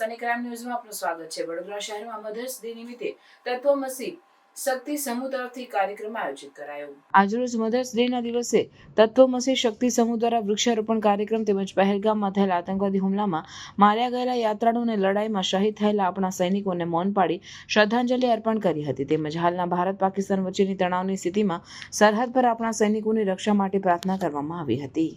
Sunny crime ન્યૂઝમાં આપનું સ્વાગત છે। વડોદરા શહેરમાં મધર્સ ડે નિમિત્તે તત્વમસી શક્તિ સમૂહ તરફથી કાર્યક્રમ આયોજિત કરાયો। આજરોજ મધર્સ ડેના દિવસે તત્વમસી શક્તિ સમૂહ દ્વારા વૃક્ષારોપણ કાર્યક્રમ તેમજ પહેલગામમાં થયેલા આતંકવાદી હુમલામાં માર્યા ગયેલા યાત્રાળુઓને લડાઈમાં શહીદ થયેલા આપણા સૈનિકોને મૌન પાડી શ્રદ્ધાંજલિ અર્પણ કરી હતી। તેમજ હાલના ભારત પાકિસ્તાન વચ્ચેની તણાવની સ્થિતિમાં સરહદ પર આપણા સૈનિકોની રક્ષા માટે પ્રાર્થના કરવામાં આવી હતી।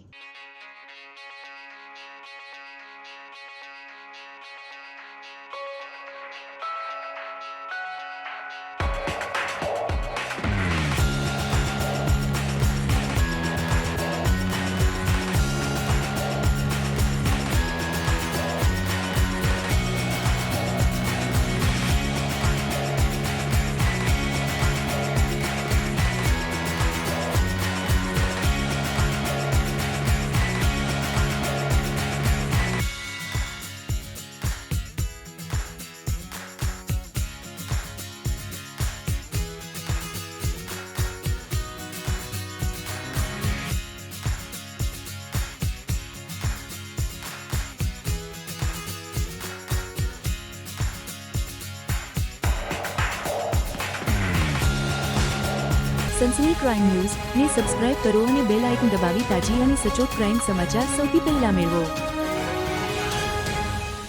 સનસની ક્રાઇમ ન્યૂઝ ને સબસ્ક્રાઇબ કરો અને બેલ આઇકન દબાવી તાજી અને સચોટ ક્રાઇમ સમાચાર સૌથી પહેલા મેળવો।